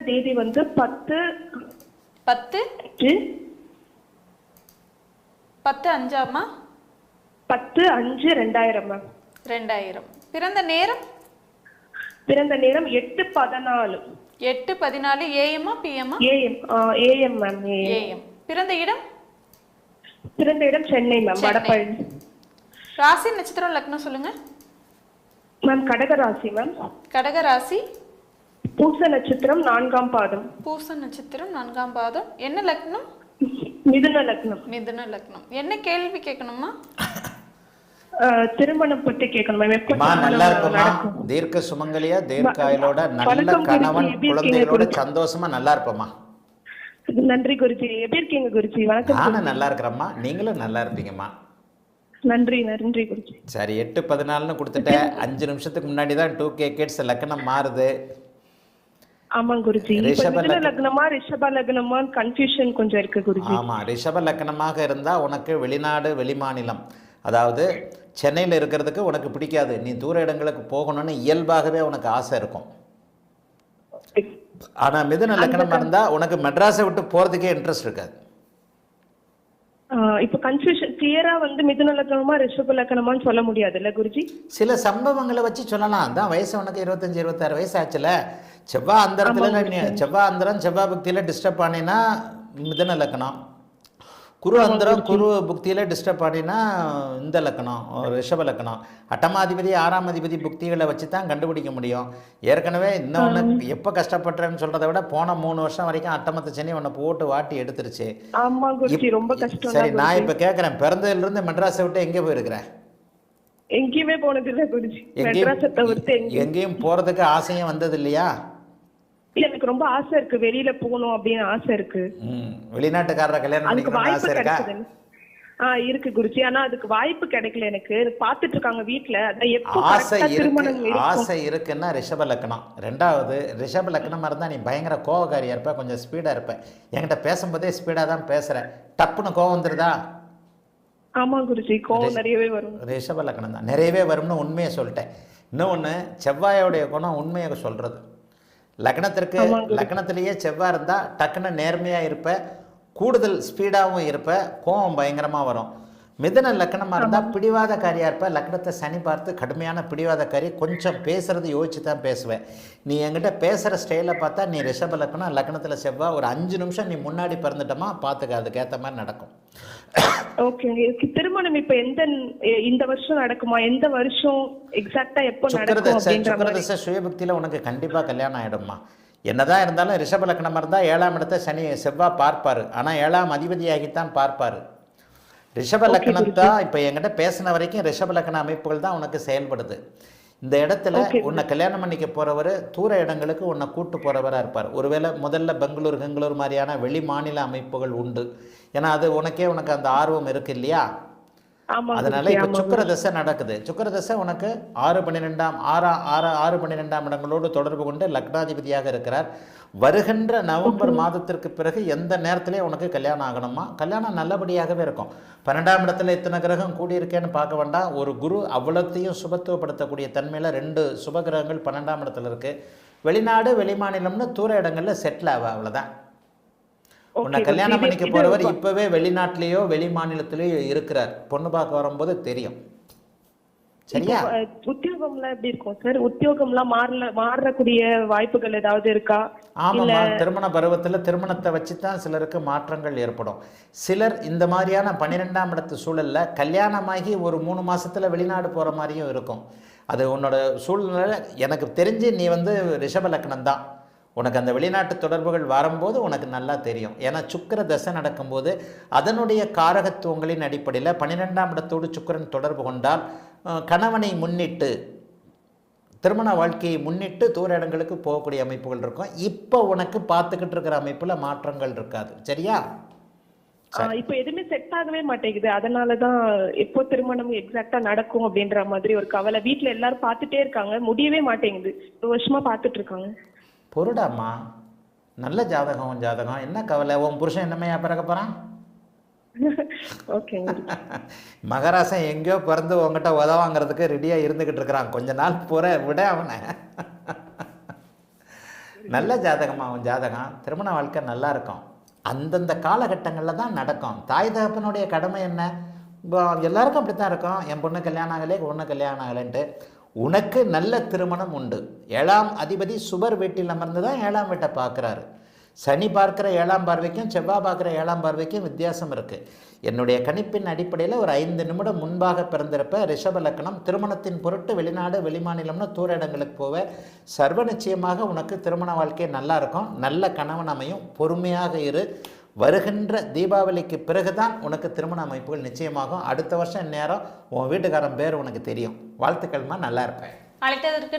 தேதி வந்து 10 10 5 10/5 10/5/2000 மேம். 2000. பிறந்த நேரம்? பிறந்த நேரம் 8:14 8:14 AM PM? AM ma'am. AM. பிறந்த இடம்? பிறந்த இடம் சென்னை மேம், வடபழனி. ராசி நட்சத்திரம் லக்னம் சொல்லுங்க மேம். கடகராசி மேம். கடகராசி. பூச நட்சத்திரம் 4ஆம் பாதம். பூச நட்சத்திரம் 4ஆம் பாதம். என்ன லக்னம்? மிதுன லக்னம். மிதுன லக்னம். என்ன கேள்வி கேட்கணுமா? திருமணம் பத்தி கேட்கணும் மேம். எப்ப நல்லா இருக்குமா? தீர்க்க சுமங்கலியா, தீர்க்காயலோட, நல்ல கணவன், குழந்தைகளோட சந்தோஷமா நல்லா இருப்பமா. நன்றி குருஜி. எப்படி இருக்கீங்க குருஜி? வணக்கம். நானும் நல்லா இருக்கிறேம்மா, நீங்களும் நல்லா இருப்பீங்கம்மா. நன்றி நன்றி குருஜி. சரி, 8:14 கொடுத்துட்டேன். 5 நிமிஷத்துக்கு முன்னாடி தான் 2K கிட்ஸ் லக்னம் மாறுது. ஆமாம் குருஜி. மிதுன லக்னமா ரிஷப லக்னமா கன்ஃபியூஷன் கொஞ்சம் இருக்கு குருஜி. ஆமா, ரிஷப லக்னமாக இருந்தா உனக்கு வெளிநாடு, வெளிமாநிலம், அதாவது சென்னையில் இருக்கிறதுக்கு உனக்கு பிடிக்காது. நீ தூர இடங்களுக்கு போகணும்னு இயல்பாகவே உனக்கு ஆசை இருக்கும். ஆனா மிதுன லக்னமா இருந்தா உனக்கு மெட்ராஸை விட்டு போறதுக்கே இன்ட்ரெஸ்ட் இருக்காது. இப்ப கன்ஃபியூஷன் கிளியரா வந்து மிதுன லக்னமா ரிஷப லக்னமான்னு சொல்ல முடியாதுல்ல குருஜி? சில சம்பவங்களை வச்சு சொல்லலாம். தான் வயசு உனக்கு 25 26 வயசு ஆச்சுல. செவ்வாய் அந்தரத்துல செவ்வாய் அந்தரம் செவ்வாய் புக்தியில டிஸ்டர்ப் ஆனீங்கன்னா மிதுன லக்னம். குரு அந்தரம் குரு புக்தியில டிஸ்டர்ப் ஆனீங்கன்னா இந்த லக்னம் ரிஷப லக்னம். அட்டமாதிபதி 6ஆம் அதிபதி புக்திகளை வச்சு தான் கண்டுபிடிக்க முடியும். ஏற்கனவே இன்னொன்று எப்போ கஷ்டப்படுறேன்னு சொல்றதை விட போன 3 வருஷம் வரைக்கும் அட்டமத்த சனி உன்னை போட்டு வாட்டி எடுத்துருச்சு. ரொம்ப கஷ்டம். சரி, நான் இப்ப கேட்கறேன், பிறந்ததுல இருந்து மெட்ராஸை விட்டு எங்கே போயிருக்கிறேன்? எங்கேயுமே போனது இல்லை குருஜி. எங்கேயும் போறதுக்கு ஆசையும் வந்தது இல்லையா? எனக்கு ரொம்ப ஆசை இருக்கு, வெளியில போகணும் அப்படின்னு ஆசை இருக்கு. வெளிநாட்டுக்காரரை கல்யாணம் பண்ணிக்கணும்னு ஆசை இருக்கா? இருக்கு குருஜி. ஆனா அதுக்கு வாய்ப்பு கிடைக்கல. எனக்கு பாத்துட்டு இருக்காங்க வீட்டுல. ஆசை இருக்குன்னா ரிஷப லக்னம். 2வது ரிஷப லக்னமா இருந்தா நீ பயங்கர கோவக்காரியா இருப்ப, கொஞ்சம் ஸ்பீடா இருப்ப. என்கிட்ட பேசும்போதே ஸ்பீடா தான் பேசுற. டப்புன்னு கோவம் வந்துருதா? ஆமா குருஜி, கோவம் நிறையவே வரும். ரிஷப லக்னம் தான் நிறையவே வரும்னு உண்மையை சொல்லிட்டேன். இன்னொன்னு, செவ்வாயோடைய குணம் உண்மையை சொல்றது. லக்னத்திலேயே செவ்வாய் இருந்தா டக்குன்னு நேர்மையா இருப்ப, கூடுதல் ஸ்பீடாகவும் இருப்ப, கோவம் பயங்கரமா வரும். மிதுன லக்னமா இருந்தா பிடிவாதக்காரியா இருப்ப. லக்னத்தை சனி பார்த்து கடுமையான பிடிவாதக்காரி. கொஞ்சம் பேசுறது யோசிச்சு தான் பேசுவேன். நீ என்கிட்ட பேசுற ஸ்டைல பார்த்தா நீ ரிஷப லக்னம், லக்னத்துல செவ்வாய். ஒரு 5 நிமிஷம் நீ முன்னாடி பிறந்துட்டமா பாத்துக்க, அதுக்கேற்ற மாதிரி நடக்கும். திருமணம் இப்ப இந்த வருஷம் நடக்குமா? எந்த வருஷம் எக்ஸாக்ட்டா எப்ப நடக்கும்? சுக்கிரதசை சுயபக்தியில உனக்கு கண்டிப்பா கல்யாணம் ஆயிடும்மா. என்னதான் இருந்தாலும் ரிஷப லக்னமா இருந்தா 7ஆம் இடத்தை சனி செவ்வாய் பார்ப்பாரு. ஆனா 7ஆம் அதிபதியாகித்தான் பார்ப்பாரு. ரிஷப லக்னத்தா இப்ப என்கிட்ட பேசின வரைக்கும் ரிஷப லக்ன அமைப்புகள் தான் உனக்கு செயல்படுது. இந்த இடத்துல உன்னை கல்யாணம் பண்ணிக்க போறவர் தூர இடங்களுக்கு உன்னை கூட்டு போறவரா இருப்பார். ஒருவேளை முதல்ல பெங்களூர் மாதிரியான வெளி மாநில அமைப்புகள் உண்டு. ஏன்னா அது உனக்கு அந்த ஆர்வம் இருக்கு இல்லையா? அதனால இப்ப சுக்கிர தசை நடக்குது. சுக்கிர தசை உனக்கு 6-12 இடங்களோடு தொடர்பு கொண்டு லக்னாதிபதியாக இருக்கிறார். வருகின்ற நவம்பர் மாதத்திற்கு பிறகு எந்த நேரத்திலே உனக்கு கல்யாணம் ஆகணுமா? கல்யாணம் நல்லபடியாகவே இருக்கும். 12ஆம் இடத்துல இத்தனை கிரகம் கூடியிருக்கேன்னு பார்க்க வேண்டாம். ஒரு குரு அவ்வளத்தையும் சுபத்துவப்படுத்தக்கூடிய தன்மையில 2 சுபகிரகங்கள் 12ஆம் இடத்துல இருக்கு. வெளிநாடு வெளிமாநிலம்னு தூர இடங்கள்ல செட்டில் ஆவ, அவ்வளவுதான். உன்னை கல்யாணம் பண்ணிக்க போறவர் இப்பவே வெளிநாட்டிலேயோ வெளி மாநிலத்திலேயோ இருக்கிறார். பொண்ணு பார்க்க வரும்போது தெரியும். சரியா? உத்தியோகம்லாம் எப்படி இருக்கும் சார்? உத்தியோகம்லாம் மாறக்கூடிய வாய்ப்புகள் ஏதாவது இருக்கா? ஆமாம்மா, திருமண பருவத்தில் திருமணத்தை வச்சு தான் சிலருக்கு மாற்றங்கள் ஏற்படும். சிலர் இந்த மாதிரியான 12ஆம் இடத்து சூழல்ல கல்யாணமாகி ஒரு 3 மாசத்துல வெளிநாடு போற மாதிரியும் இருக்கும். அது உன்னோட சூழ்நிலை. எனக்கு தெரிஞ்சு நீ ரிஷப லக்னம் தான். உனக்கு அந்த வெளிநாட்டு தொடர்புகள் வரும்போது உனக்கு நல்லா தெரியும். ஏன்னா சுக்கிர தசை நடக்கும்போது அதனுடைய காரகத்துவங்களின் அடிப்படையில் 12ஆம் இடத்தோடு சுக்கிரன் தொடர்பு கொண்டால் கணவனை முன்னிட்டு, திருமண வாழ்க்கையை முன்னிட்டு தூர இடங்களுக்கு போகக்கூடிய அமைப்புகள் இருக்கும். இப்போ உனக்கு பார்த்துக்கிட்டு இருக்கிற அமைப்புல மாற்றங்கள் இருக்காது. சரியா? இப்ப எதுவுமே செட் ஆகவே மாட்டேங்குது. அதனாலதான் எப்போ திருமணம் எக்ஸாக்டா நடக்கும் அப்படின்ற மாதிரி ஒரு கவலை. வீட்டுல எல்லாரும் பார்த்துட்டே இருக்காங்க, முடியவே மாட்டேங்குது. 1 வருஷமா பார்த்துட்டு இருக்காங்க. பொருடாமா, நல்ல ஜாதகம் என்ன கவலை? உன் புருஷன் என்னமையா பிறக்க போறான்? மகராசன் எங்கேயோ பிறந்து உங்ககிட்ட உதவாங்கிறதுக்கு ரெடியா இருந்துகிட்டு இருக்கிறான். கொஞ்ச நாள் விட அவனை. நல்ல ஜாதகமாகும் ஜாதகம், திருமண வாழ்க்கை நல்லா இருக்கும். அந்தந்த காலகட்டங்களில் தான் நடக்கும். தாய் தகப்பனுடைய கடமை என்ன? எல்லாருக்கும் அப்படி தான் இருக்கும். என் பொண்ணு கல்யாணம் ஆகலை, பொண்ணு கல்யாணம் ஆகலைன்ட்டு. உனக்கு நல்ல திருமணம் உண்டு. 7ஆம் அதிபதி சுபர் வீட்டில் அமர்ந்து தான் 7ஆம் வீட்டை பார்க்குறாரு. சனி பார்க்குற 7ஆம் பார்வைக்கும் செவ்வாய் பார்க்குற 7ஆம் பார்வைக்கும் வித்தியாசம் இருக்குது. என்னுடைய கணிப்பின் அடிப்படையில் ஒரு 5 நிமிடம் முன்பாக பிறந்திருப்ப ரிஷப லக்னம், திருமணத்தின் பொருட்டு வெளிநாடு வெளிமாநிலம்னு தூர இடங்களுக்கு போவ. சர்வ நிச்சயமாக உனக்கு திருமண வாழ்க்கை நல்லா இருக்கும். நல்ல கணவன் அமையும். பொறுமையாக இரு. வருகின்ற தீபாவளிக்கு பிறகுதான் உனக்கு திருமண அமைப்புகள் நிச்சயமாகும். அடுத்த வருஷம் நேரம் உன் வீட்டுக்காரன் பேர் உனக்கு தெரியும். வாழ்த்துக்கள்மா, நல்லா இருப்பேன். அழைத்ததற்கு